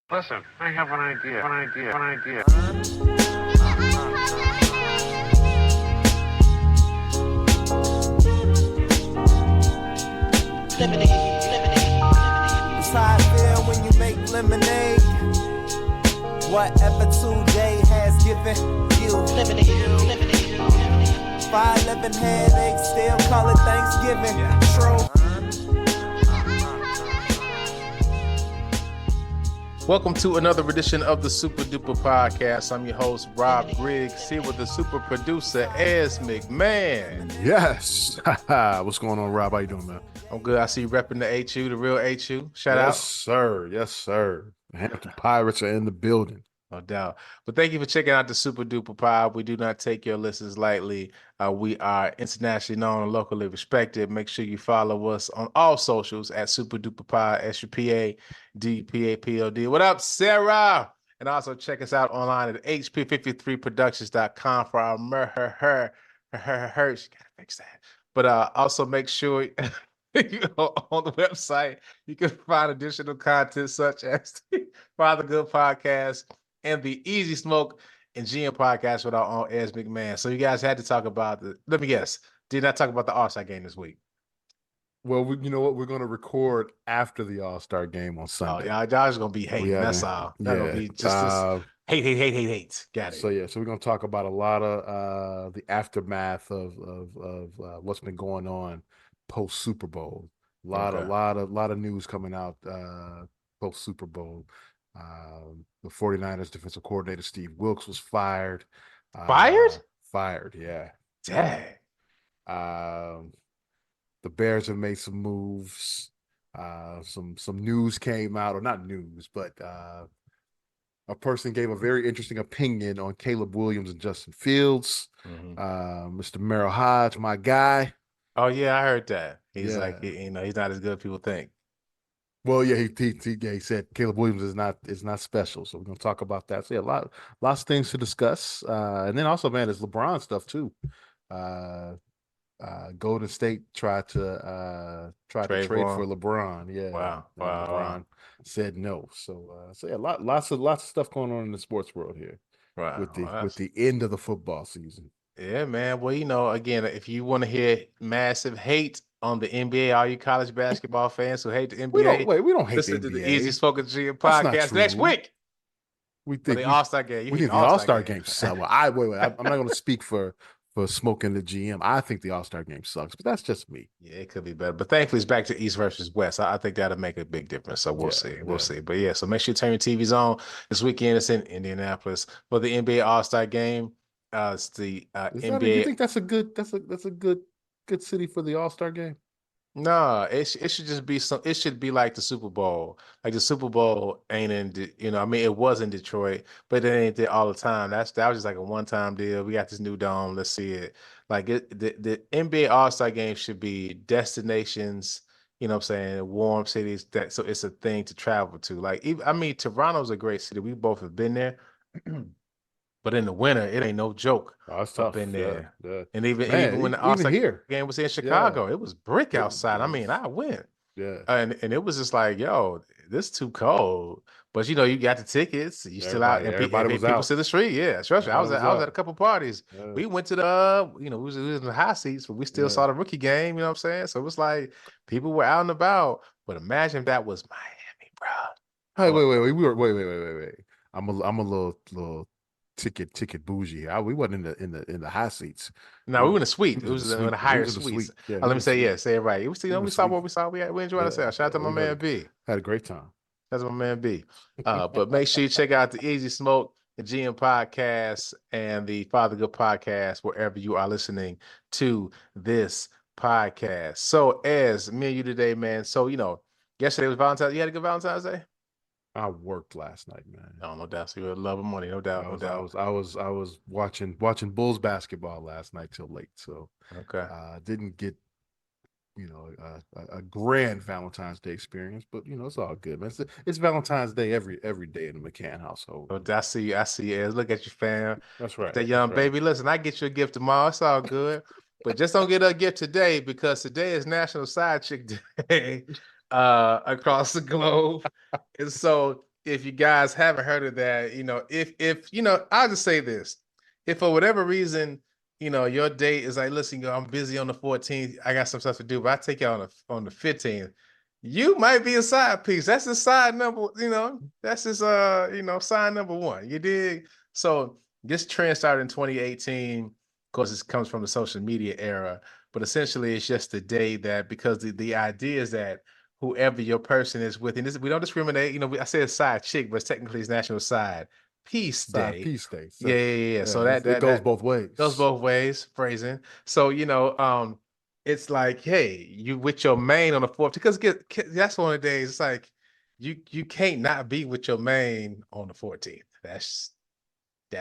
Listen, I have an idea. It's how I feel when you make lemonade. Whatever today has given you. 511 headaches, still call it Thanksgiving. True. Welcome to another edition of the Super Duper Podcast. I'm your host, Rob Griggs, here with the super producer, Ez McMahon. Yes. What's going on, Rob? How you doing, man? I'm good. I see you repping the HU, the real HU. Shout out. Yes, sir. Yes, sir. The Hampton Pirates are in the building. No doubt. But thank you for checking out the Super Duper Pod. We do not take your listens lightly. We are internationally known and locally respected. Make sure you follow us on all socials at Super Duper Pod, SUPADPAPOD. What up, Sarah? And also check us out online at hp53productions.com for our merch. You gotta fix that. But also make sure on the website you can find additional content such as the Father Good Podcast and the Easy Smoke and GM podcast with our own Ez McMahon. So you guys had to talk about let me guess, did not talk about the All-Star game this week? Well, you know what? We're going to record after the All-Star game on Sunday. Oh, y'all just going to be hating. That's all. That's going to be just hate. Got it. So we're going to talk about a lot of the aftermath of what's been going on post Super Bowl. A lot of news coming out post Super Bowl. The 49ers defensive coordinator Steve Wilks was fired. Fired, yeah. Dang. The Bears have made some moves. Some news came out, or not news, but a person gave a very interesting opinion on Caleb Williams and Justin Fields. Mr. Merrill Hodge, my guy. Oh yeah, I heard that. He's like, he's not as good as people think. Well, yeah, he said Caleb Williams is not special. So we're gonna talk about that. So yeah, lots of things to discuss. And then also, man, there's LeBron stuff too. Golden State tried to trade for LeBron. Yeah. Wow. LeBron said no. So yeah, lots of stuff going on in the sports world here. Wow. With the end of the football season. Yeah, man. Well, again, if you want to hear massive hate on the NBA, all you college basketball fans who hate the NBA, we don't hate listen the NBA. to the Easy Spoken GM podcast next week. We think the All-Star game. We think the All-Star game sucks. Well, I'm not going to speak for smoking the GM. I think the All-Star game sucks, but that's just me. Yeah, it could be better. But thankfully, it's back to East versus West. I think that'll make a big difference. So we'll see. We'll see. But yeah, so make sure you turn your TVs on this weekend. It's in Indianapolis for the NBA All-Star game. It's the NBA. You think that's a good city for the All-Star game? No, it should just be it should be like the Super Bowl. Like the Super Bowl ain't it was in Detroit, but it ain't there all the time. That was just like a one-time deal. We got this new dome. Let's see it. Like the NBA All-Star game should be destinations, you know what I'm saying, warm cities so it's a thing to travel to. Like Toronto's a great city. We both have been there. But in the winter, it ain't no joke. Oh, it's tough. Up in there. Yeah. And even when the All-Star game was in Chicago, it was brick outside. I went. Yeah. And it was just like, yo, this is too cold. But you got the tickets. You still out, and everybody was people out. to the street. Yeah, especially I was at a couple parties. Yeah. We went to the we was in the high seats, but we still saw the rookie game. You know what I'm saying? So it was like people were out and about. But imagine if that was Miami, bro. Hey, wait. I'm a little ticket bougie. We wasn't in the high seats. No, we were in the suite. It was in the higher suites. Yeah, let me say it right. It was, we saw what we saw. We enjoyed ourselves. Shout out to my man B. Had a great time. That's my man B. But make sure you check out the Easy Smoke, the GM podcast, and the Father Good podcast wherever you are listening to this podcast. So as me and you today, man. So yesterday was Valentine's. You had a good Valentine's Day? I worked last night, man. Oh, no doubt. So you're a love of money, no doubt. I was watching Bulls basketball last night till late. So didn't get a grand Valentine's Day experience, but it's all good, man. It's Valentine's Day every day in the McMahon household. Oh, I see. Look at you, fam. That's right. That young baby. Listen, I get you a gift tomorrow. It's all good, but just don't get a gift today because today is National Side Chick Day. Across the globe. And so if you guys haven't heard of that, if I'll just say this. If for whatever reason, your date is like, listen, I'm busy on the 14th. I got some stuff to do, but I take you on the 15th. You might be a side piece. That's his side number, that's his sign number one. You dig? So this trend started in 2018. Of course, it comes from the social media era, but essentially it's just the day that because the idea is that whoever your person is with, and this, we don't discriminate. I say a side chick, but technically it's National Side Peace Side Day. Peace Day. So, Yeah. So it goes both ways. Goes both ways, phrasing. So it's like, hey, you with your main on the 4th, because that's one of the days. It's like you can't not be with your main on the 14th. That's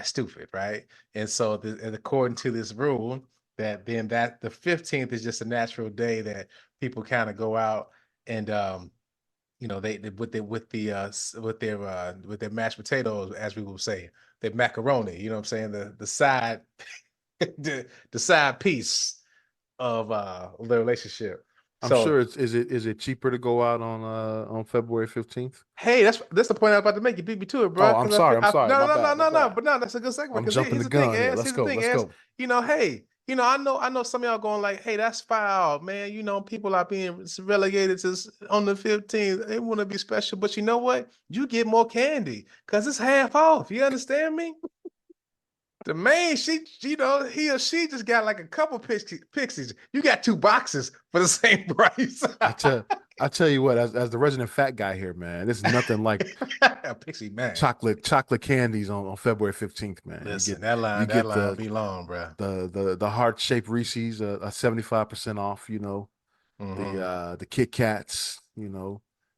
stupid, right? And so, and according to this rule, that the 15th is just a natural day that people kind of go out and they with their mashed potatoes, as we will say, their macaroni. You know what I'm saying? The side the side piece of the relationship. I'm So sure is it cheaper to go out on February 15th? hey, that's the point I was about to make. You beat me to it, bro. Oh, I'm sorry. I'm sorry. No, My no, no, bad. no, My no. bad. But no, that's a good segue. I'm Because jumping here's the the thing, gun here. Ass. Let's Here's the go. thing, Let's Ass. go. Hey, I know some of y'all going like, hey, that's foul, man. People are being relegated to on the 15th. They want to be special, but you know what? You get more candy because it's half off. You understand me? The main, he or she just got like a couple pixies. You got 2 boxes for the same price. I tell you what, as the resident fat guy here, man, this is nothing like Pixie man. chocolate candies on February 15th, man. Listen, you get that line be long, bro. the heart-shaped Reese's, a 75% off, the Kit Kats,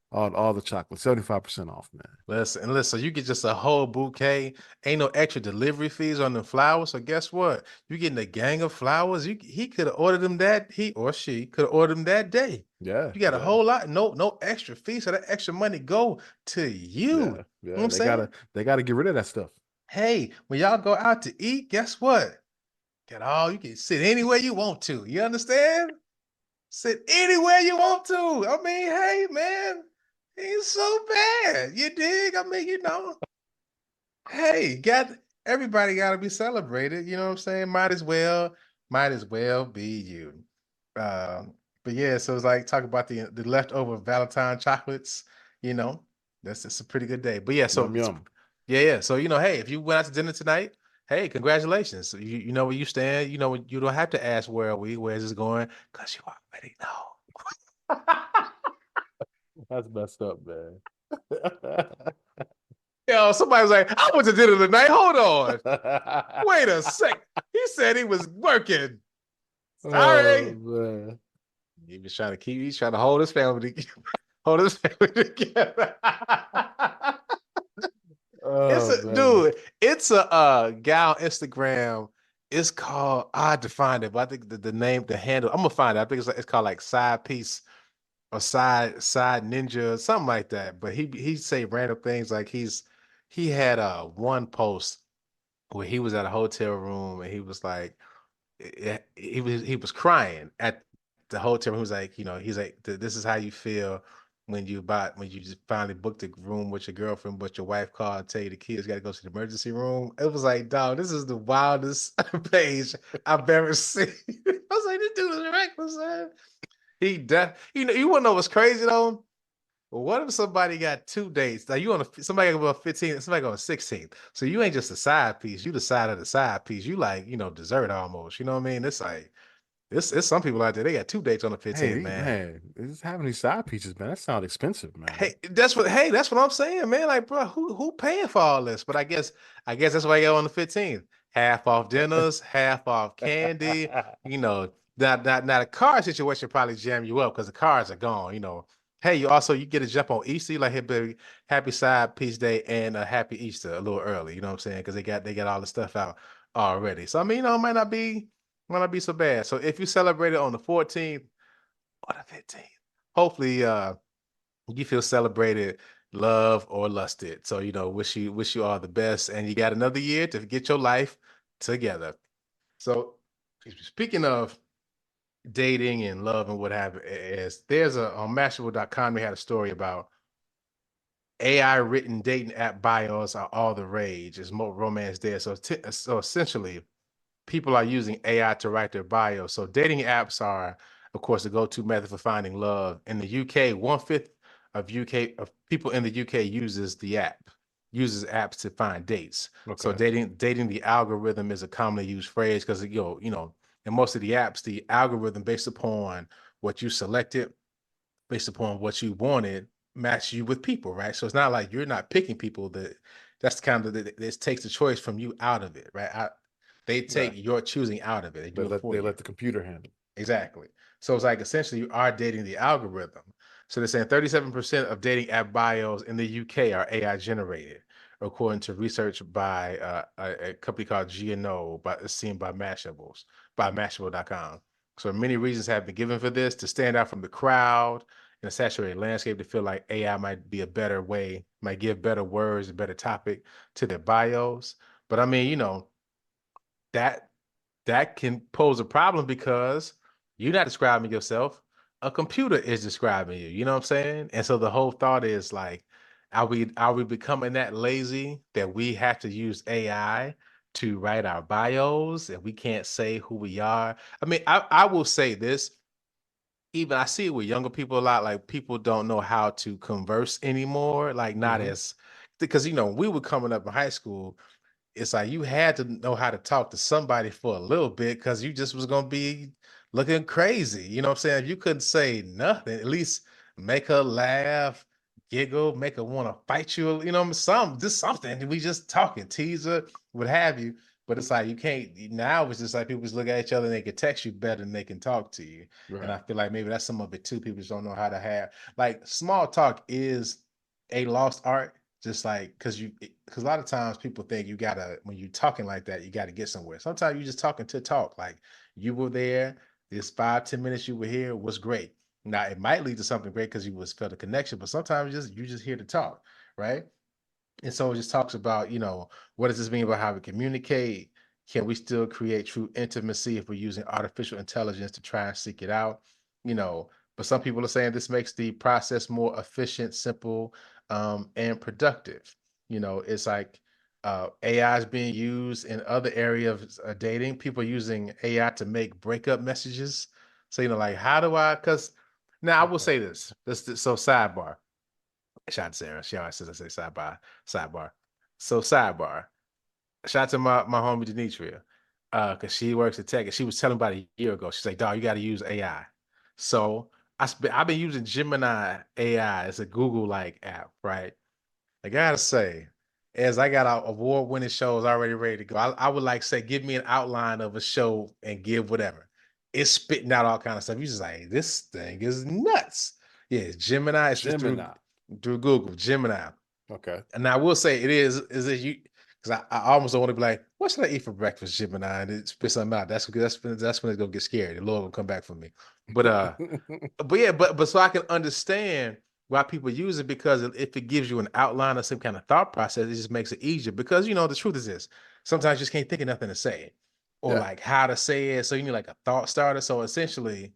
all the chocolate, 75% off, man. Listen, so you get just a whole bouquet. Ain't no extra delivery fees on the flowers. So guess what? You getting a gang of flowers. He could have ordered them he or she could have ordered them that day. Yeah. You got a whole lot, no extra fee. So that extra money go to you. Yeah. You know what I'm saying? They gotta get rid of that stuff. Hey, when y'all go out to eat, guess what? You can sit anywhere you want to. You understand? Sit anywhere you want to. I mean, hey, man, ain't so bad. You dig? I mean, hey, everybody got to be celebrated. You know what I'm saying? Might as well be you. But yeah, so it's like talk about the leftover Valentine chocolates. You know, it's a pretty good day. But yeah, so Yum yum. yeah. So hey, if you went out to dinner tonight, hey, congratulations. You know where you stand. You don't have to ask where are we, where's this going, because you already know. That's messed up, man. Yo, somebody's like, I went to dinner tonight. Hold on. Wait a sec. He said he was working. Sorry. Oh, man. He's trying to hold his family together. Hold his family together. Oh, it's a gal on Instagram. It's called, I had to find it, but I think the name, the handle, I'm gonna find it. I think it's called like Side Piece or Side Ninja, something like that. But he say random things like he had one post where he was at a hotel room and he was like, he was crying at the hotel room. He was like, he's like, this is how you feel when you just finally booked a room with your girlfriend, but your wife called and tell you the kids got to go to the emergency room. It was like, dog, this is the wildest page I've ever seen. I was like, this dude is reckless, man. You want to know what's crazy though? Well, what if somebody got 2 dates? Like somebody got about 15, somebody got 16th. So you ain't just a side piece, you the side of the side piece. You like, dessert almost. You know what I mean? It's like it's some people out there, they got 2 dates on the 15th, man. Just having these side pieces, man. That sounds expensive, man. Hey, that's what I'm saying, man. Like, bro, who paying for all this? But I guess that's why I go on the 15th. Half off dinners, half off candy. Now the car situation probably jam you up because the cars are gone. Hey, you get a jump on Easter, like, hey, baby, happy side piece day and a happy Easter a little early. You know what I'm saying? Because they got all the stuff out already. So I mean, it might not be so bad. So if you celebrate it on the 14th or the 15th, hopefully you feel celebrated, loved, or lusted. So wish you all the best, and you got another year to get your life together. So speaking of dating and love and what have you, is there's on Mashable.com they had a story about AI written dating app bios are all the rage. There's more romance there. So essentially, people are using AI to write their bio. So dating apps are, of course, the go-to method for finding love. In the UK, 1/5 of people in the UK uses apps to find dates. So Okay. dating the algorithm is a commonly used phrase because in most of the apps, the algorithm based upon what you selected, based upon what you wanted, match you with people, right? So it's not like you're not picking people. That's kind of this takes the choice from you out of it, right? They take Right. your choosing out of it. They do it for They you. let the computer handle. Exactly. So it's like essentially you are dating the algorithm. So they're saying 37% of dating app bios in the UK are AI generated, according to research by a company called GNO, it's seen by Mashable.com. So many reasons have been given for this: to stand out from the crowd in a saturated landscape, to feel like AI might be a better way, might give better words, a better topic to their bios. But I mean, that that can pose a problem because you're not describing yourself. A computer is describing you. You know what I'm saying? And so the whole thought is like, are we becoming that lazy that we have to use AI to write our bios and we can't say who we are? I mean, I will say this. Even I see it with younger people a lot. Like people don't know how to converse anymore. Like not Hmm. as because when we were coming up in high school, it's like you had to know how to talk to somebody for a little bit because you just was gonna be looking crazy. You know what I'm saying? If you couldn't say nothing, at least make her laugh, giggle, make her want to fight you, just something. We just talking, tease her, what have you. But it's like you can't now it's just like people just look at each other and they can text you better than they can talk to you. And Right. I feel like maybe that's some of it too. People just don't know how to have like small talk is a lost art just like because a lot of times people think you gotta when you're talking like that, you gotta get somewhere. Sometimes you're just talking to talk. Like you were there, this 5-10 minutes you were here was great. Now it might lead to something great because you was felt a connection, but sometimes you're just here to talk, right? And so it just talks about, what does this mean about how we communicate? Can we still create true intimacy if we're using artificial intelligence to try and seek it out? You know, but some people are saying this makes the process more efficient, simple, and productive. It's like AI is being used in other areas of dating. People are using AI to make breakup messages. So, like, how do I? Because now I will Okay. say this. So sidebar. Shout out to Sarah. She always says I say sidebar, sidebar. So sidebar. Shout out to my homie Demetria. Because she works at tech and she was telling about a year ago. She's like, dog, you got to use AI. So I've been using Gemini AI. It's a Google like app, right? I gotta say, as I got award-winning shows already ready to go, I would like say, give me an outline of a show and give whatever. It's spitting out all kind of stuff. You just like, this thing is nuts. Yeah, it's Gemini. It's just through Gemini. Google, Gemini. Okay. And I will say it is that you because I almost want to be like, what should I eat for breakfast, Gemini? And it spit something out. That's when it's gonna get scary. The Lord will come back for me. But yeah, but so I can understand why people use it because if it gives you an outline or some kind of thought process, it just makes it easier. Because the truth is this: sometimes you just can't think of nothing to say, or Yeah. like how to say it. So you need like a thought starter. So essentially,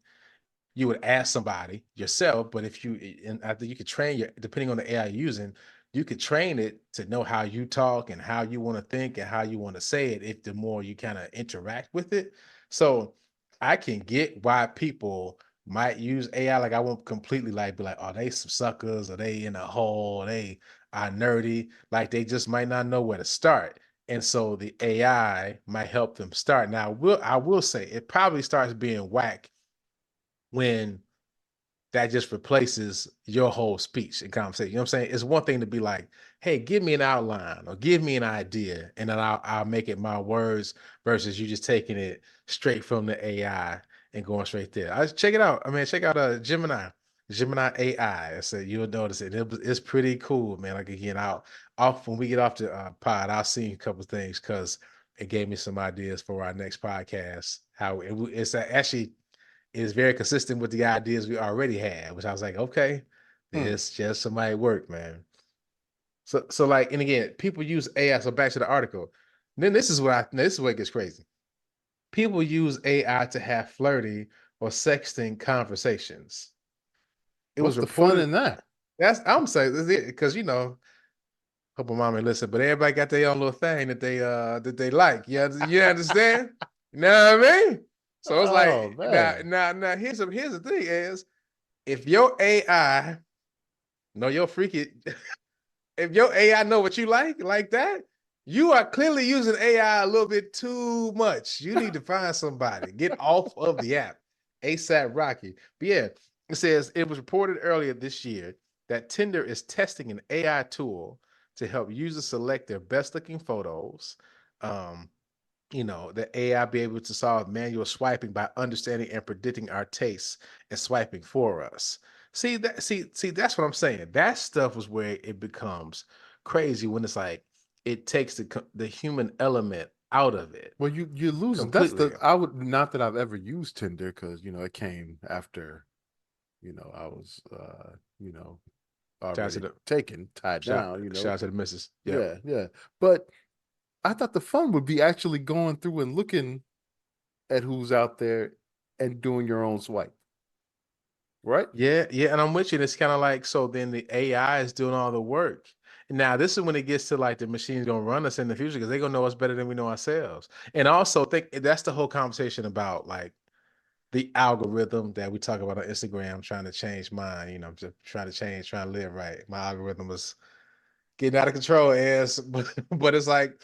you would ask somebody yourself, but if you and I think you could train your depending on the AI you're using, you could train it to know how you talk and how you want to think and how you want to say it if the more you kind of interact with it. So I can get why people might use AI. Like I won't completely like be like, oh, they some suckers or they in a hole, they are nerdy. Like they just might not know where to start. And so the AI might help them start. Now, I will say it probably starts being whack when that just replaces your whole speech and conversation. You know what I'm saying? It's one thing to be like, hey, give me an outline or give me an idea, and then I'll make it my words versus you just taking it straight from the AI and going straight there. I check it out. I mean, check out Gemini AI. So you'll notice it's pretty cool, man. Like again, off when we get off the pod, I'll see a couple things because it gave me some ideas for our next podcast. How it's actually is very consistent with the ideas we already had, which I was like, okay, Hmm. this just might work, man. So like, and again, people use AI. So back to the article. Then this is where it gets crazy. People use AI to have flirty or sexting conversations. It What's was the fun reported. in that? I'm saying this is it because hope my mom ain't listen, but everybody got their own little thing that they like. You understand? You know what I mean? So it's Oh like man. now here's the thing is if your AI know your freaky if your AI know what you like that, you are clearly using AI a little bit too much. You need to find somebody. Get off of the app. ASAP Rocky. But yeah, it says it was reported earlier this year that Tinder is testing an AI tool to help users select their best looking photos. Um, the AI be able to solve manual swiping by understanding and predicting our tastes and swiping for us. See, that's what I'm saying. That stuff was where it becomes crazy when it's like it takes the human element out of it Well, you lose it. That's completely. the I would not that I've ever used Tinder because it came after I was Shout out to already the taken, tied shout, down. shout out to the missus. Yep. Yeah, yeah. But I thought the fun would be actually going through and looking at who's out there and doing your own swipe, right? Yeah, yeah, and I'm with you. And it's kind of like so then the AI is doing all the work. Now, this is when it gets to like the machine's gonna run us in the future because they're gonna know us better than we know ourselves. And also think that's the whole conversation about like the algorithm that we talk about on Instagram, trying to change mine, I'm just trying to live right. My algorithm was getting out of control, as but it's like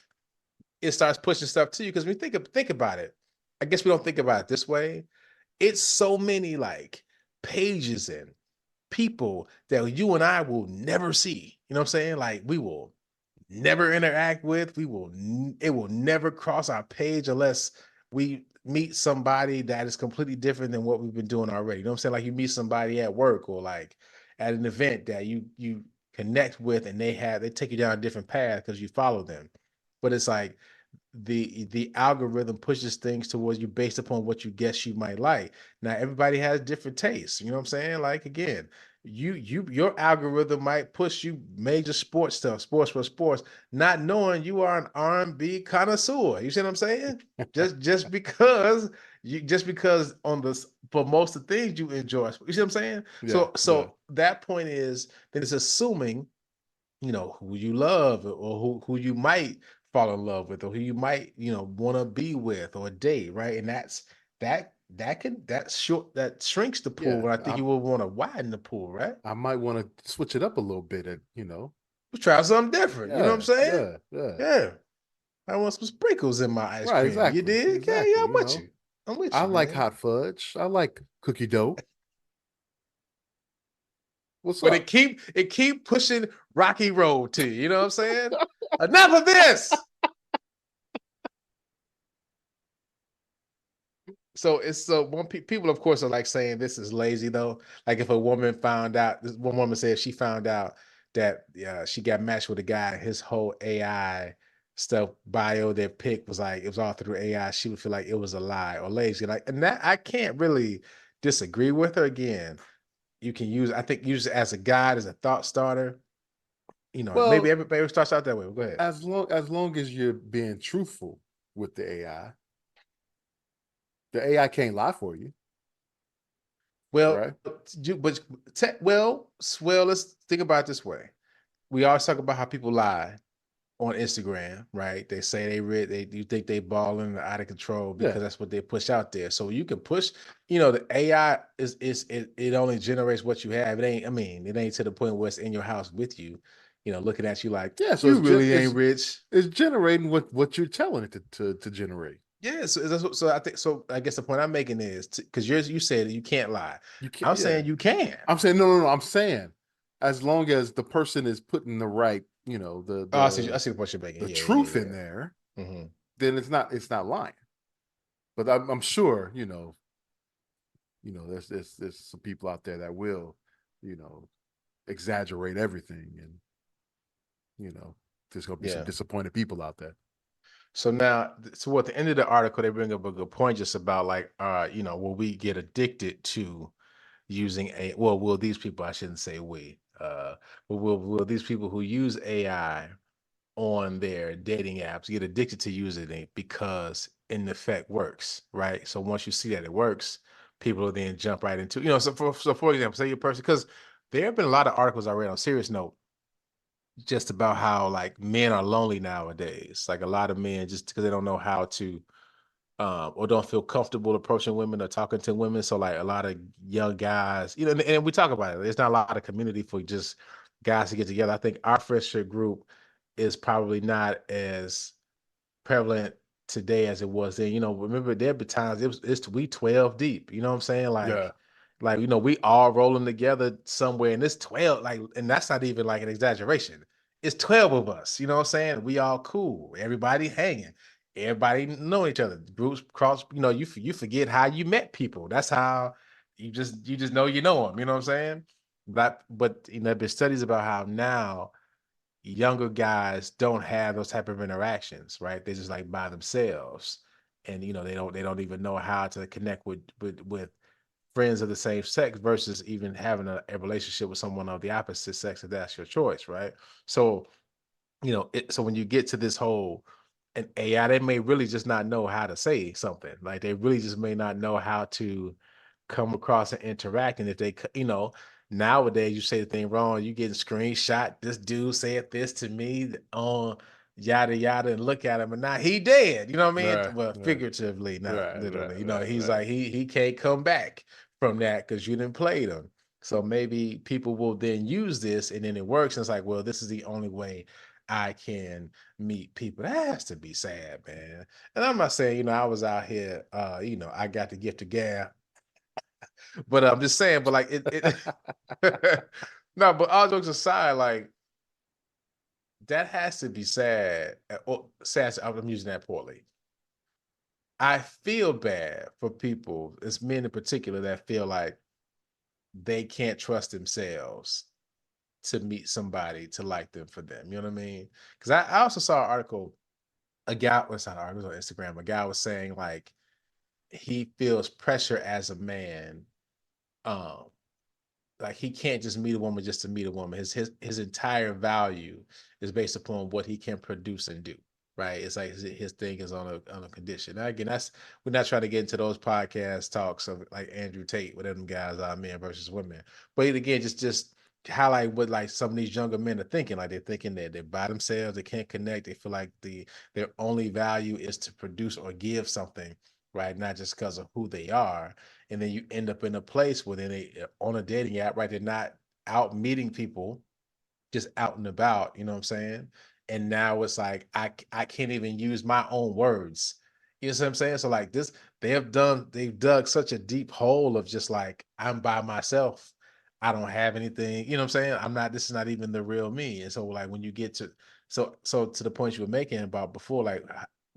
it starts pushing stuff to you because we think about it. I guess we don't think about it this way. It's so many like pages and people that you and I will never see. You know what I'm saying? Like we will never interact with. It will never cross our page unless we meet somebody that is completely different than what we've been doing already. You know what I'm saying? Like you meet somebody at work or like at an event that you connect with and they take you down a different path because you follow them. But it's like the algorithm pushes things towards you based upon what you guess you might like. Now everybody has different tastes. You know what I'm saying? Like again, your algorithm might push you major sports stuff, sports for sports, not knowing you are an R&B connoisseur. You see what I'm saying? Just because on this for most of the things you enjoy. You see what I'm saying? Yeah, yeah. So that point is then it's assuming who you love or who you might fall in love with or who you might want to be with or date, right? And that shrinks the pool Yeah. when I think you will want to widen the pool, right? I might want to switch it up a little bit Let's try something different. You know what I'm Yeah, saying? yeah, yeah. Yeah. I want some sprinkles in my ice Right, cream. You exactly. did? Yeah, yeah, Exactly. I'm with you. I'm with I you, like man. hot fudge. I like cookie dough. What's But up? it keep pushing Rocky Road to you. You know what I'm saying? Enough of this. So it's so people, of course, are like saying this is lazy though. Like if a woman found out, this one woman said she found out that she got matched with a guy, his whole AI stuff bio, their pick was like it was all through AI. She would feel like it was a lie or lazy. Like, and that I can't really disagree with her. Again, you can I think use it as a guide, as a thought starter. Maybe Well, everybody starts out that way. Go ahead. as long as you're being truthful with the AI can't lie for you, Well, right? well, let's think about it this way. We always talk about how people lie on Instagram, right? They say you think they balling out of control Yeah. because that's what they push out there. So you can push, the AI it only generates what you have. It ain't to the point where it's in your house with you, looking at you like Yeah, so you really ain't rich. it's generating what you're telling it to generate. Yeah, so I think so. I guess the point I'm making is because you said you can't lie. You can't, I'm yeah. saying you can. I'm saying no, no, no. I'm saying as long as the person is putting the right, the Oh, I the see the point you're making. the Yeah, yeah, truth yeah, in there, yeah. Hmm. then it's not lying. But I'm sure, there's some people out there that will, you know, exaggerate everything, and there's gonna be some Yeah. disappointed people out there. So now, at the end of the article, they bring up a good point just about like, will we get addicted to using will these people, I shouldn't say we, but will these people who use AI on their dating apps get addicted to using it because in effect works, right? So once you see that it works, people will then jump right into, so for example, say your person, because there have been a lot of articles I read on serious note just about how like men are lonely nowadays. Like a lot of men just because they don't know how to or don't feel comfortable approaching women or talking to women. So like a lot of young guys, you know, and we talk about it. There's not a lot of community for just guys to get together. I think our friendship group is probably not as prevalent today as it was then. You know, remember there be times it's we 12 deep. You know what I'm saying? Yeah. Like you know, we all rolling together somewhere, and it's 12, like, and that's not even like an exaggeration. It's 12 of us, you know what I'm saying? We all cool, everybody hanging, everybody know each other. Groups cross, you know, you forget how you met people. That's how you just know them, you know what I'm saying? But you know, there's studies about how now younger guys don't have those type of interactions, right? They're just like by themselves. And you know, they don't even know how to connect with friends of the same sex versus even having a relationship with someone of the opposite sex if that's your choice, right? So, you know, so when you get to this whole an AI, they may really just not know how to say something. Like they really just may not know how to come across and interact. And if they, you know, nowadays you say the thing wrong, you getting screenshot. This dude said this to me on yada yada, and look at him, and now he dead. You know what I mean? Right. Well, Right. figuratively, not Right. literally. Right. You know, Right. he's Right. like he can't come back from that because you didn't play them. So maybe people will then use this, and then it works. And it's like, well, this is the only way I can meet people. That has to be sad, man. And I'm not saying, you know, I was out here, you know, I got the gift of gab, but I'm just saying, but like it no, but all jokes aside, like that has to be sad. Or sad, I'm using that poorly. I feel bad for people, it's men in particular, that feel like they can't trust themselves to meet somebody to like them for them. You know what I mean? Because I also saw an article, a guy was not an article, it was on Instagram. A guy was saying like he feels pressure as a man, um, like he can't just meet a woman just to meet a woman. His entire value is based upon what he can produce and do. Right? It's like his thing is on a condition. Now again, that's we're not trying to get into those podcast talks of like Andrew Tate, whatever them guys are, men versus women. But again, just highlight what like some of these younger men are thinking. Like they're thinking that they're by themselves, they can't connect. They feel like their only value is to produce or give something, right? Not just because of who they are, and then you end up in a place where then they on a dating app, right? They're not out meeting people, just out and about, you know what I'm saying? And now it's like I can't even use my own words. You know what I'm saying? So like this, they've dug such a deep hole of just like I'm by myself. I don't have anything, you know what I'm saying? This is not even the real me. And so like when you get to so to the point you were making about before, like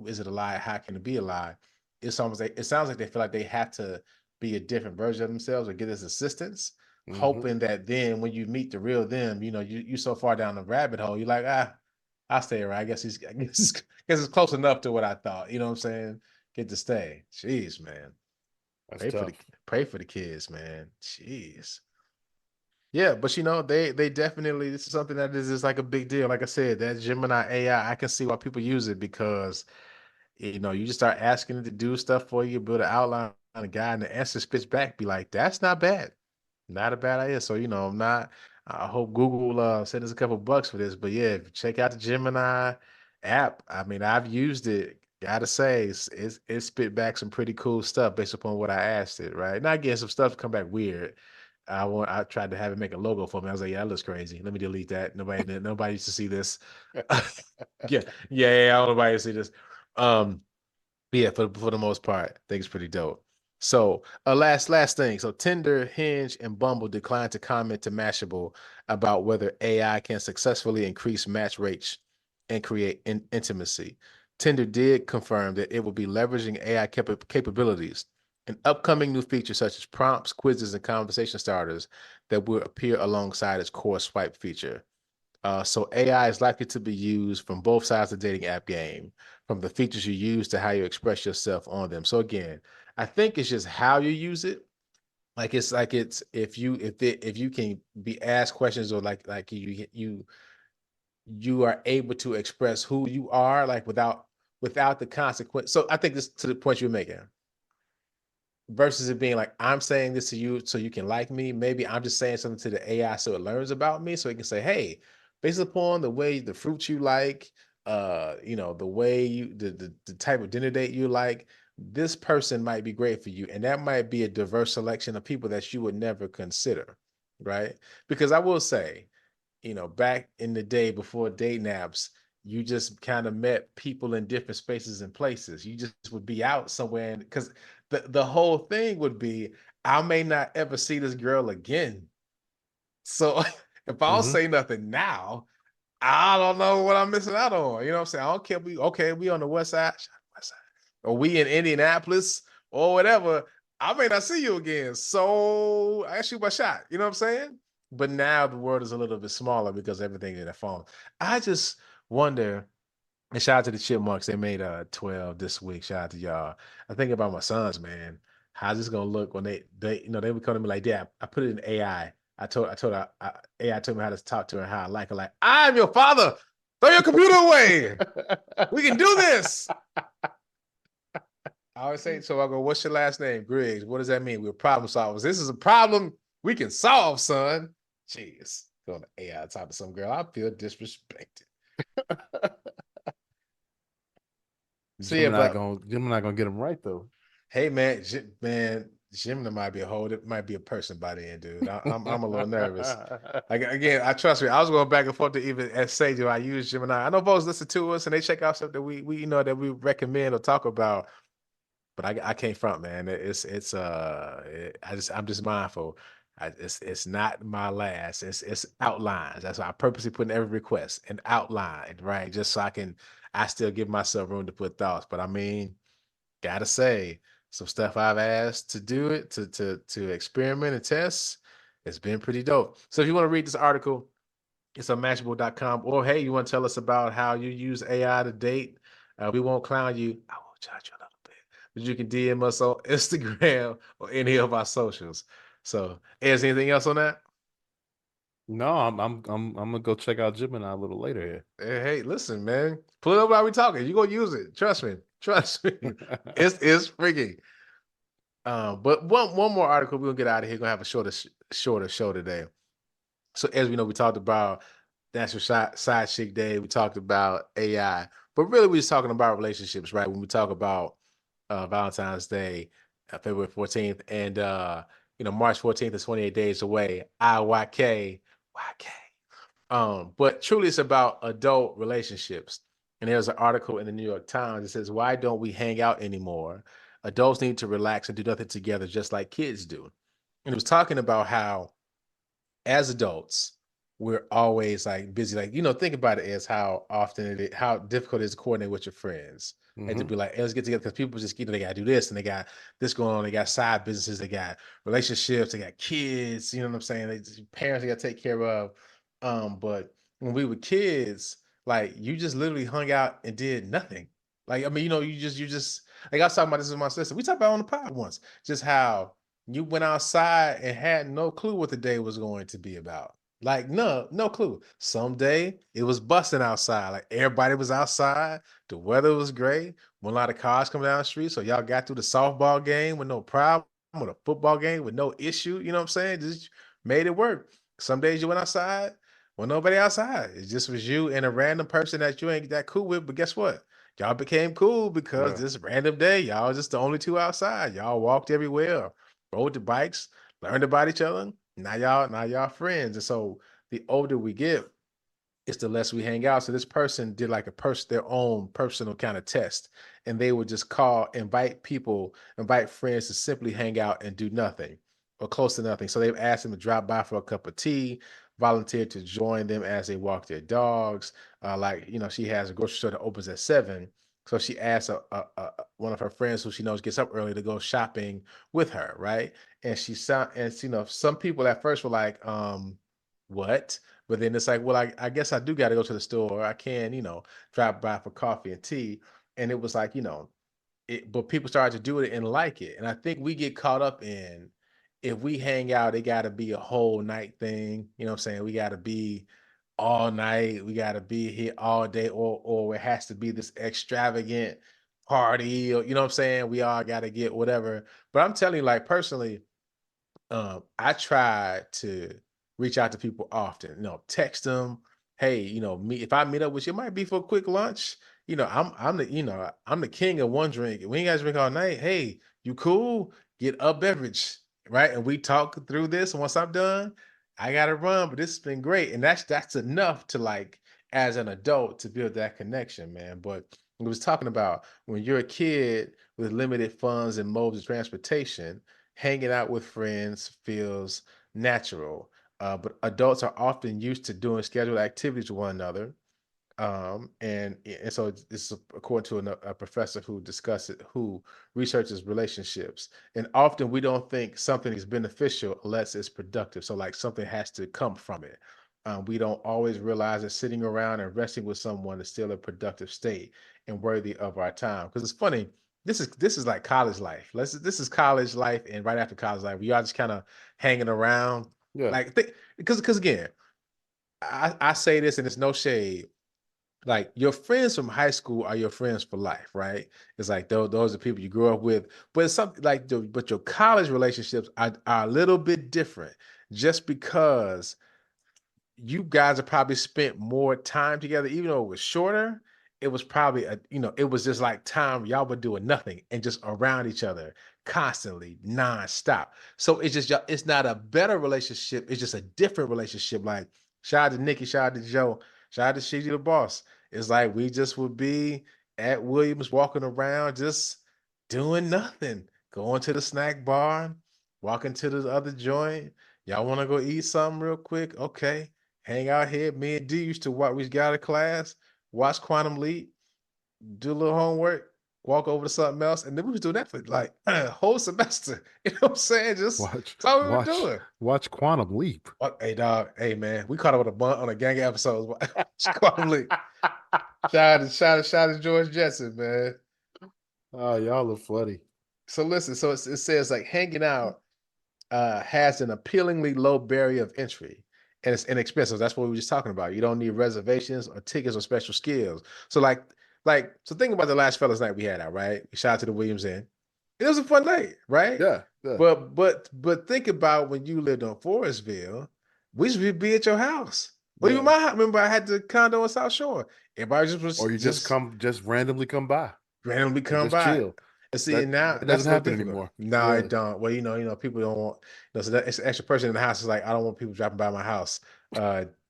is it a lie? How can it be a lie? It's almost like it sounds like they feel like they have to be a different version of themselves or get this assistance, Hmm. hoping that then when you meet the real them, you know, you so far down the rabbit hole, you're like, I'll stay around. I guess it's close enough to what I thought. You know what I'm saying? Get to stay. Jeez, man. That's Pray for the tough. pray for the kids, man. Jeez. Yeah, but you know, they definitely this is something that is just like a big deal. Like I said, that Gemini AI, I can see why people use it because you know, you just start asking it to do stuff for you, build an outline on a guy, and the answer spits back, be like, that's not bad. Not a bad idea. So, you know, I hope Google send us a couple bucks for this. But yeah, if you check out the Gemini app, I mean, I've used it. Gotta say, it spit back some pretty cool stuff based upon what I asked it, right? Now again, some stuff come back weird. I tried to have it make a logo for me. I was like, yeah, that looks crazy. Let me delete that. Nobody used to see this. Yeah, I don't know nobody used to see this. Um, but yeah, for the most part, I think it's pretty dope. So, last thing. So, Tinder, Hinge, and Bumble declined to comment to Mashable about whether AI can successfully increase match rates and create intimacy. Tinder did confirm that it will be leveraging AI capabilities and upcoming new features such as prompts, quizzes, and conversation starters that will appear alongside its core swipe feature. So AI is likely to be used from both sides of the dating app game, from the features you use to how you express yourself on them. So again, I think it's just how you use it. Like it's if you can be asked questions or like you are able to express who you are like without the consequence. So I think this to the point you're making. versus it being like, I'm saying this to you so you can like me. Maybe I'm just saying something to the AI so it learns about me, so it can say, hey, based upon the way the fruit you like, the way the type of dinner date you like, this person might be great for you. And that might be a diverse selection of people that you would never consider, right? Because I will say, back in the day before dating apps, you just kind of met people in different spaces and places. You just would be out somewhere, because the whole thing would be, I may not ever see this girl again. So if I don't Mhm. say nothing now, I don't know what I'm missing out on. You know what I'm saying? I don't care. We on the west side, or we in Indianapolis or whatever. I may not see you again. So I shoot my shot. You know what I'm saying? But now the world is a little bit smaller because everything is in the phone. I just wonder, and shout out to the Chipmunks. They made 12 this week. Shout out to y'all. I think about my sons, man. How's this gonna look when they would come to me like, Dad, I put it in AI. I told her, AI told me how to talk to her, how I like her. Like, I'm your father. Throw your computer away. We can do this. I always say, so I go, what's your last name? Griggs. What does that mean? We're problem solvers. This is a problem we can solve, son. Jeez. Going to AI talk to some girl. I feel disrespected. So yeah, but Gemini gonna get him right though. hey man, Jimmy might be it might be a person by the end, dude. I'm a little nervous. Like again, I trust me. I was going back and forth to even say, do I use Gemini? I know folks listen to us and they check out stuff that we that we recommend or talk about, but I can't front, man. I'm just mindful. It's not my last. It's outlines. That's why I purposely put in every request an outline, right? Just so I still give myself room to put thoughts. But I mean, gotta say, some stuff I've asked to do it to experiment and test, it's been pretty dope. So if you want to read this article, it's on Mashable.com. Or hey, you want to tell us about how you use AI to date? We won't clown you. I will judge you a little bit, but you can DM us on Instagram or any of our socials. So, is anything else on that? No, I'm gonna go check out Gemini a little later Hey, listen, man. Pull it up while we talking. You gonna use it. Trust me. Trust me. here. It's freaky. But one more article, we're gonna get out of here. We're gonna have a shorter show today. So as we know, we talked about National Side Chick Day. We talked about AI, but really we're just talking about relationships, right? When we talk about Valentine's Day, February 14th, and March 14th is 28 days away. YK. But truly it's about adult relationships. And there's an article in the New York Times that says, why don't we hang out anymore? Adults need to relax and do nothing together just like kids do. And it was talking about how as adults, we're always like busy. Like, think about it as how often how difficult it is to coordinate with your friends and to Hmm. be like, hey, let's get together, because people just, they got to do this and they got this going on. They got side businesses, they got relationships, they got kids, you know what I'm saying? Parents they got to take care of. But when we were kids, like you just literally hung out and did nothing. Like, I mean, you just like I was talking about this with my sister. We talked about it on the pod once, just how you went outside and had no clue what the day was going to be about. Like, no clue. Someday it was busting outside. Like everybody was outside. The weather was great. When a lot of cars come down the street. So y'all got through the softball game with no problem, with a football game with no issue. You know what I'm saying? Just made it work. Some days you went outside, well, nobody outside. It just was you and a random person that you ain't that cool with. But guess what? Y'all became cool because Yeah. this random day, y'all was just the only two outside. Y'all walked everywhere, rode the bikes, learned about each other. Now y'all friends. And so the older we get, it's the less we hang out. So this person did like their own personal kind of test. And they would just invite friends to simply hang out and do nothing or close to nothing. So they've asked them to drop by for a cup of tea, volunteer to join them as they walk their dogs. She has a grocery store that opens at 7. So she asked one of her friends who she knows gets up early to go shopping with her, right? And some people at first were like, what? But then it's like, well, I guess I do got to go to the store. Or I can, drop by for coffee and tea. And it was like, but people started to do it and like it. And I think we get caught up in, if we hang out, it got to be a whole night thing. You know what I'm saying? We got to be all night. We got to be here all day, or it has to be this extravagant party, or you know what I'm saying? We all got to get whatever. But I'm telling you, like personally, I try to reach out to people often, text them, hey, if I meet up with you, it might be for a quick lunch. I'm the king of one drink. We ain't got to drink all night. Hey, you cool? Get a beverage, right? And we talk through this. And once I'm done, I gotta run. But this has been great, and that's enough to like as an adult to build that connection, man. But we was talking about when you're a kid with limited funds and modes of transportation, hanging out with friends feels natural. But adults are often used to doing scheduled activities with one another. And so this is according to a professor who researches relationships. And often we don't think something is beneficial unless it's productive. So like something has to come from it. We don't always realize that sitting around and resting with someone is still a productive state and worthy of our time. Because it's funny, this is like college life. This is college life, and right after college life, we all just kind of hanging around. Yeah. Like because again, I say this and it's no shade, like your friends from high school are your friends for life, right? It's like those are people you grew up with, but it's something like but your college relationships are a little bit different, just because you guys have probably spent more time together, even though it was shorter. It was probably it was just like time y'all were doing nothing and just around each other constantly, nonstop. So it's just it's not a better relationship. It's just a different relationship. Like shout out to Nikki, shout out to Joe, shout out to Shiji the boss. It's like we just would be at Williams walking around, just doing nothing, going to the snack bar, walking to the other joint. Y'all want to go eat something real quick? Okay, hang out here. Me and D used to watch. We got out of class, watch Quantum Leap, do a little homework, walk over to something else, and then we was doing that for like a whole semester. You know what I'm saying? Just Watch, that's all we were watch, doing. watch Quantum Leap. Hey dog, hey man, we caught up on a gang of episodes. Watch Quantum Leap. Shout out to George Jetson, man. Oh, y'all are funny. So listen, so it says like hanging out has an appealingly low barrier of entry, and it's inexpensive. That's what we were just talking about. You don't need reservations or tickets or special skills. So so think about the last fellas night we had out, right? We shot to the Williams Inn. It was a fun night, right? Yeah, yeah. But think about when you lived on Forestville, we used to be at your house. Well, even my house. Remember, I had the condo in South Shore. Everybody just was, or you just randomly come by. randomly come just by. chill. And see, now that that's doesn't no happen difficult. anymore. No, Yeah. it don't. Well, people don't want, so that it's an extra person in the house is like, I don't want people dropping by my house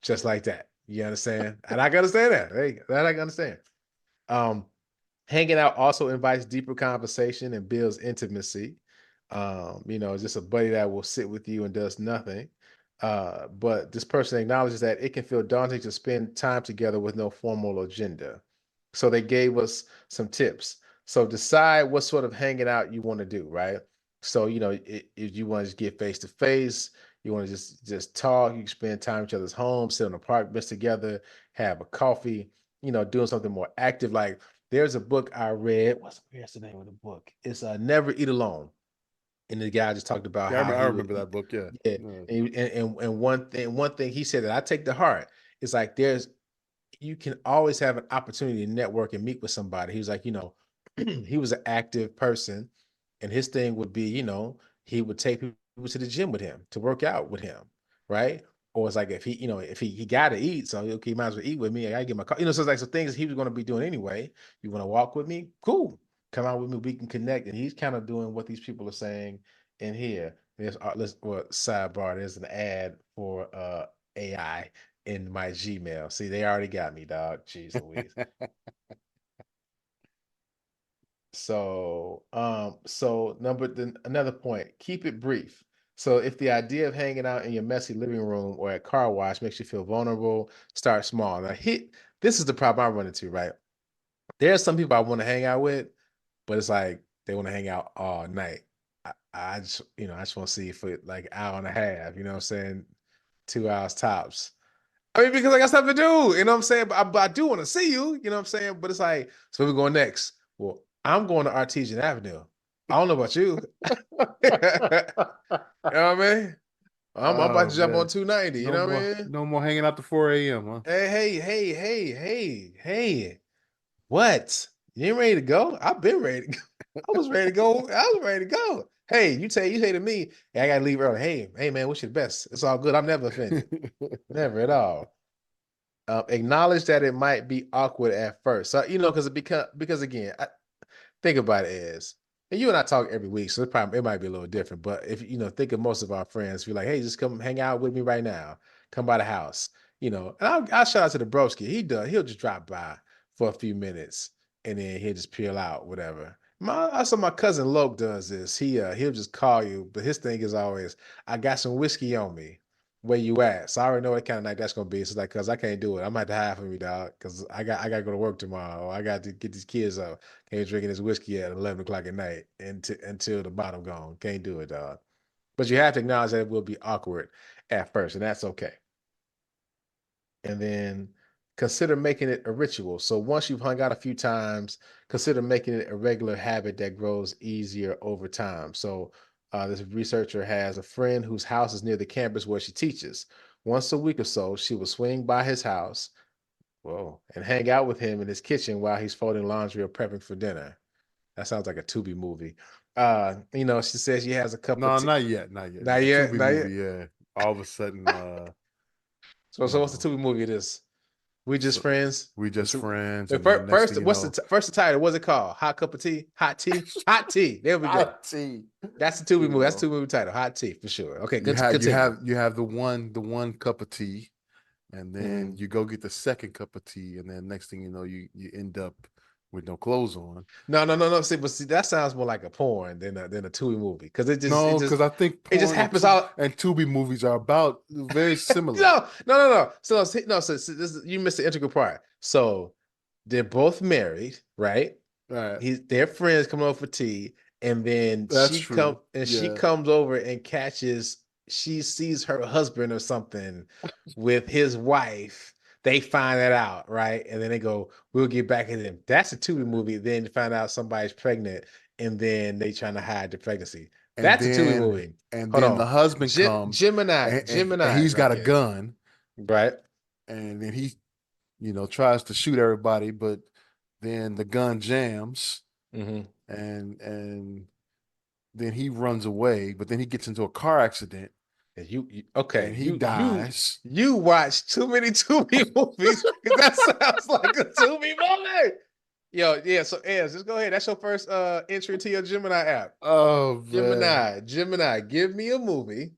just like that. You understand? And I can understand that. Hey, that I can understand. Hanging out also invites deeper conversation and builds intimacy. Just a buddy that will sit with you and does nothing. But this person acknowledges that it can feel daunting to spend time together with no formal agenda. So they gave us some tips. So decide what sort of hanging out you want to do, right? So, if you want to just get face to face, you want to just talk, you can spend time in each other's homes, sit on the park bench together, have a coffee, doing something more active. Like there's a book I read. Where's the name of the book? It's Never Eat Alone. And the guy just talked about how I he would remember that book. Yeah. yeah. And one thing he said that I take to heart is like you can always have an opportunity to network and meet with somebody. He was like, he was an active person, and his thing would be, he would take people to the gym with him to work out with him, right? Or it's like if he got to eat, so okay, he might as well eat with me. I gotta get my car, so it's like some things he was going to be doing anyway. You want to walk with me? Cool, come out with me. We can connect, and he's kind of doing what these people are saying in here. Sidebar. There's an ad for AI in my Gmail. See, they already got me, dog. Jeez Louise. Another point, keep it brief. So if the idea of hanging out in your messy living room or at car wash makes you feel vulnerable, start small. This is the problem I run into, right? There's some people I want to hang out with, but it's like they want to hang out all night. I just want to see you for like an hour and a half, you know what I'm saying? 2 hours tops. I mean, because I got stuff to do, you know what I'm saying? But I do want to see you, you know what I'm saying? But it's like, so we're going next. Well, I'm going to Artesian Avenue. I don't know about you. You know what I mean? I'm about to jump on 290, you know what I mean? No more hanging out to 4 a.m., huh? Hey. What? You ain't ready to go? I've been ready to go. I was ready to go. I was ready to go. Hey, you say to me, hey, I gotta leave early. Hey, man, what's your best? It's all good. I'm never offended. Never at all. Acknowledge that it might be awkward at first. So, because again, think about it as, and you and I talk every week, so it might be a little different. But if think of most of our friends, be like, hey, just come hang out with me right now. Come by the house, and I'll shout out to the broski. He'll just drop by for a few minutes and then he'll just peel out, whatever. I saw my cousin Loke does this. He'll just call you, but his thing is always, I got some whiskey on me. Where you at? So I already know what kind of night that's gonna be. So it's like, cause I can't do it. I'm gonna have to hide from you, dog. Cause I gotta go to work tomorrow. I got to get these kids up. Can't be drinking this whiskey at 11 o'clock at night until the bottom gone. Can't do it, dog. But you have to acknowledge that it will be awkward at first, and that's okay. And then consider making it a ritual. So once you've hung out a few times, consider making it a regular habit that grows easier over time. So this researcher has a friend whose house is near the campus where she teaches. Once a week or so, she will swing by his house, whoa, and hang out with him in his kitchen while he's folding laundry or prepping for dinner. That sounds like a Tubi movie. She says she has a cup of No, tea. not yet, not yet. Not The yet, Tubi not yet. movie, yeah. All of a sudden, So what's the Tubi movie? It is. We just so friends. we just So, friends, wait, and then next thing you what's know, first the title? What's it called? Hot cup of tea? Hot tea? Hot tea. There we go. hot tea. That's the Tubi movie. That's the You Tubi movie title. Hot tea for sure. Okay, you have continue. the one cup of tea, and then you go get the second cup of tea, and then next thing you know, you end up with no clothes on. No. See, that sounds more like a porn than a Tubi movie because No, because I think it just porn happens all. and Tubi movies are about very similar. No. So you missed the integral part. So they're both married, right? Right. They're friends coming over for tea, and then That's true. she Yeah. comes over and she sees her husband or something with his wife. They find that out, right? And then they go, we'll get back at them. That's a Tubi movie. Then you find out somebody's pregnant, and then they trying to hide the pregnancy. And That's a Tubi then movie. and Hold then on. the husband comes and Gemini. he's got a Okay. gun, Right. and then he, tries to shoot everybody, but then the gun jams, Mm-hmm. and then he runs away, but then he gets into a car accident And you and okay? he dies. You watch too many Tubi movies because that sounds like a Tubi movie. Yo, yeah. So, just go ahead. That's your first entry to your Gemini app. Oh man. Gemini, give me a movie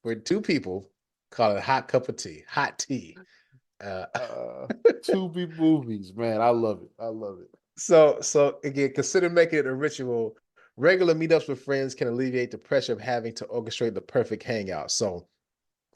with two people called it Hot Cup of Tea, Hot Tea. Uh, Uh Tubi movies, man. I love it. I love it. so again, consider making it a ritual. Regular meetups with friends can alleviate the pressure of having to orchestrate the perfect hangout. So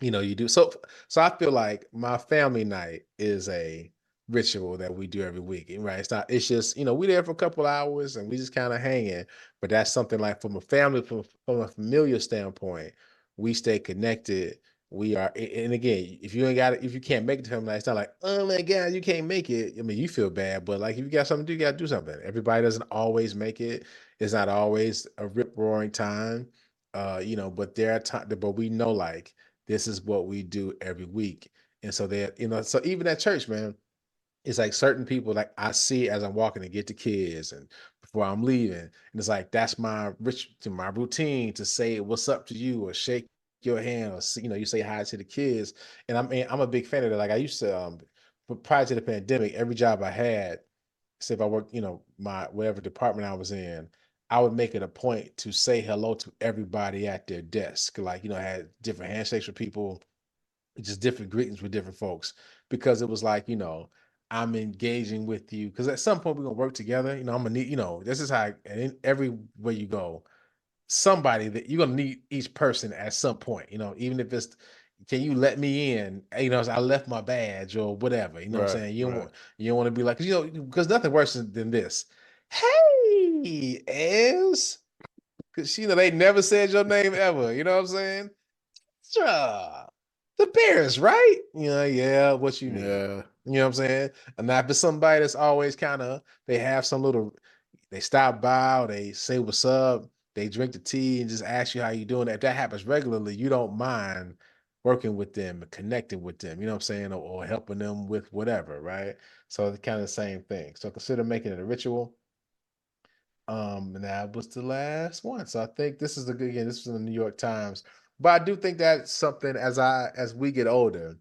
you do so I feel like my family night is a ritual that we do every week, right? It's just we there for a couple hours and we just kind of hanging, but that's something like from a familiar standpoint, we stay connected. We are, and again, if you can't make it to family night, it's not like, oh my god, you can't make it. I mean, you feel bad, but like if you got something to do, you got to do something. Everybody doesn't always make it. It's not always a rip roaring time, but there are times, but we know, like, this is what we do every week. And so that, so even at church, man, it's like certain people, like I see as I'm walking to get the kids and before I'm leaving. And it's like, that's my routine to say what's up to you or shake your hand or, you say hi to the kids. And I'm a big fan of that. Like I used to, prior to the pandemic, every job I had, say if I worked, my whatever department I was in, I would make it a point to say hello to everybody at their desk. Like, I had different handshakes with people, just different greetings with different folks, because it was like, I'm engaging with you. Because at some point we're gonna work together. I'm gonna need, this is how, and everywhere you go, somebody that you're gonna need each person at some point, even if it's, can you let me in? I left my badge or whatever. You know what I'm Right, saying? right. You don't want to be like, because nothing worse than this. Hey, Ez, because they never said your name ever. You know what I'm saying? Sure. The Bears, right? Yeah, what you need. Yeah. You know what I'm saying? And not for somebody that's always kind of, they have some little, they stop by or they say what's up, they drink the tea and just ask you how you doing. If that happens regularly, you don't mind working with them and connecting with them, you know what I'm saying? Or helping them with whatever, right? So it's kind of the same thing. So consider making it a ritual. And that was the last one. So I think this is a good again. This was in the New York Times. But I do think that's something as we get older,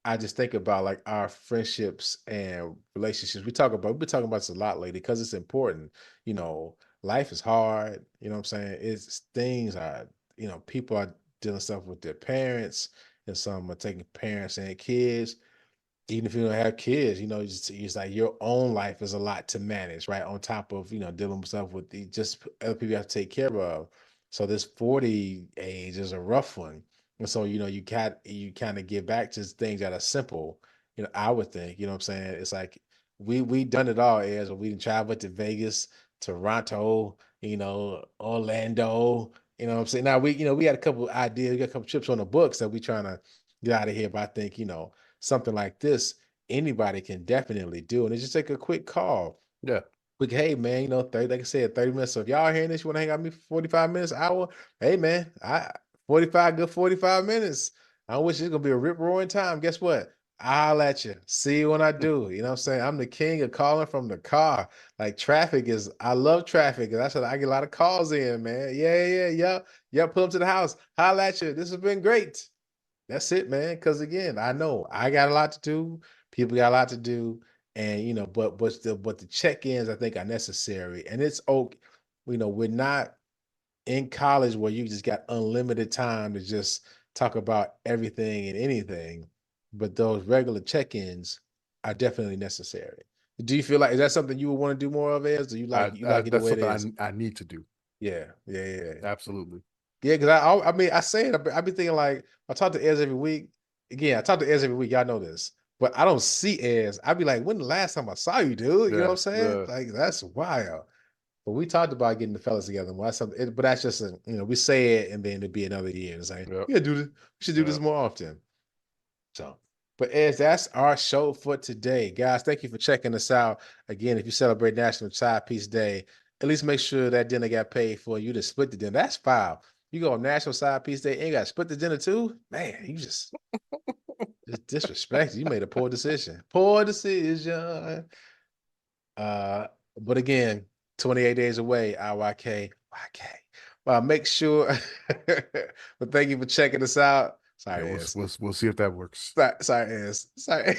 I just think about like our friendships and relationships. We've been talking about this a lot lately because it's important. You know, life is hard. You know what I'm saying? It's things are, people are dealing stuff with their parents, and some are taking parents and kids. Even if you don't have kids, it's like your own life is a lot to manage, right? On top of, dealing with stuff with just other people you have to take care of. So this 40 age is a rough one. And so, you kind of get back to things that are simple, I would think, you know what I'm saying? It's like we done it all, as we done traveled to Vegas, Toronto, Orlando, you know what I'm saying? Now we got a couple ideas, we got a couple trips on the books that we trying to get out of here, but I think, something like this, anybody can definitely do. And it just take a quick call. Yeah. Quick, hey man, 30, like I said, 30 minutes. So if y'all hearing this, you want to hang out with me for 45 minutes, hour, hey man, 45 minutes. I wish it's gonna be a rip roaring time. Guess what? I'll at you. See you when I do. You know what I'm saying? I'm the king of calling from the car. Like I love traffic. And that's what I get a lot of calls in, man. Yeah. Pull up to the house. Holla at you. This has been great. That's it, man. Because again, I know I got a lot to do. People got a lot to do, and but the check-ins I think are necessary, and it's okay. We're not in college where you just got unlimited time to just talk about everything and anything, but those regular check-ins are definitely necessary. Do you feel like is that something you would want to do more of? As do you like it the That's way it is? something I need to do. Yeah. Absolutely. Yeah, because I mean, I say it. I be thinking like I talk to Ez every week. Again, I talk to Ez every week. Y'all know this, but I don't see Ez. I be like, when the last time I saw you, dude? You know what I'm saying? Yeah. Like that's wild. But we talked about getting the fellas together. Well, that's something, but that's just we say it and then it'd be another year. It's like, Yep. yeah, do this. We should do this more often. So, but Ez, that's our show for today, guys. Thank you for checking us out. Again, if you celebrate National Side Piece Day, at least make sure that dinner got paid for. You to split the dinner. That's foul. You go on National Side Piece Day and you got to split the dinner too. Man, you just disrespect. You made a poor decision. Poor decision. But again, 28 days away. IYK. Make sure. But thank you for checking us out. Sorry, Yeah, Ez. we'll see if that works. Sorry, Ez. Yeah.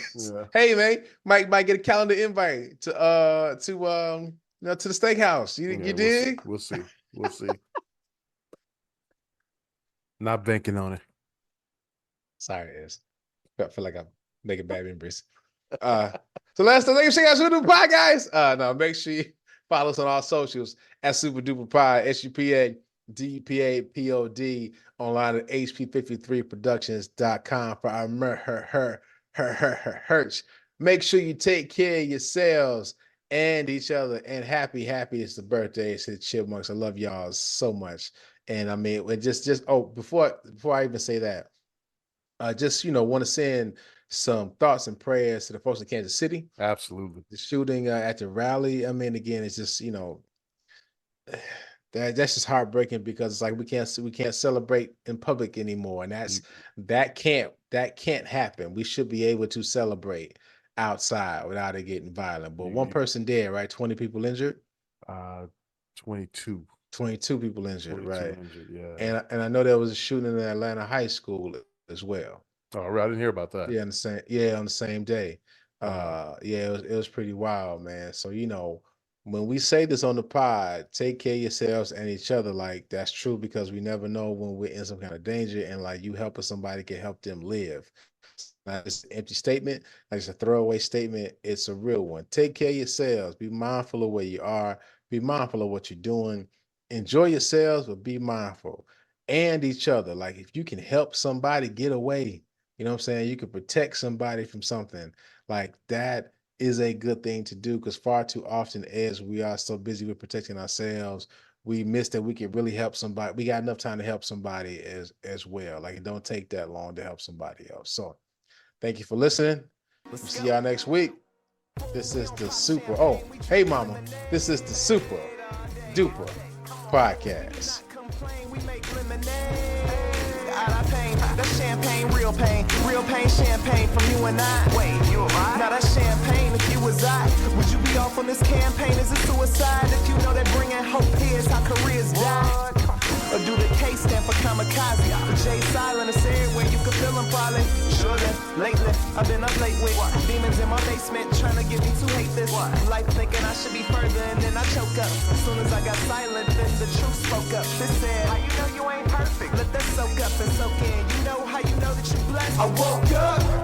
Hey, man, might get a calendar invite to to the steakhouse. You dig? We'll see. We'll see. Not banking on it. Sorry, Ez. I feel like I'm making bad memories. So last time, thank you for checking out Super Duper Pod, guys. No, make sure you follow us on our socials at Super Duper Pod, SUPA online at HP53productions.com for our merch. Make sure you take care of yourselves and each other. And happy it's the birthday to the Chipmunks. I love y'all so much. And I mean, before I even say that, just want to send some thoughts and prayers to the folks in Kansas City. Absolutely. The shooting at the rally. I mean, again, it's just that's just heartbreaking because it's like we can't celebrate in public anymore, and that can't happen. We should be able to celebrate outside without it getting violent. But one person dead, right? 20 people injured. 22. 22 people injured, 22 right? injured, yeah. And I know there was a shooting in Atlanta high school as well. Oh, I didn't hear about that. Yeah, on the same day. It was pretty wild, man. So, when we say this on the pod, take care of yourselves and each other. Like that's true because we never know when we're in some kind of danger, and like you helping somebody can help them live. Not just an empty statement, like it's a throwaway statement. It's a real one. Take care of yourselves. Be mindful of where you are. Be mindful of what you're doing. Enjoy yourselves, but be mindful and each other. Like if you can help somebody get away, you know what I'm saying? You can protect somebody from something like that is a good thing to do because far too often as we are so busy with protecting ourselves, we miss that we can really help somebody. We got enough time to help somebody as well. Like it don't take that long to help somebody else. So thank you for listening. We'll see y'all next week. This is the Super. Oh, hey mama. This is the Super Duper Podcast. We make lemonade out of pain. That's champagne, real pain, champagne from you and I. Wait, you and I? Now that's champagne if you was I. Would you be off on this campaign? Is it suicide? If you know that bringing hope here is how careers die. Or do the K stand for kamikaze? The J silent is everywhere, you can feel them probably. Sure then, lately, I've been up late with demons in my basement trying to get me to hate this. Life thinking I should be further and then I choke up. As soon as I got silent, then the truth spoke up. This said, how you know you ain't perfect? Let that soak up and soak in. You know how you know that you blessed? I woke up.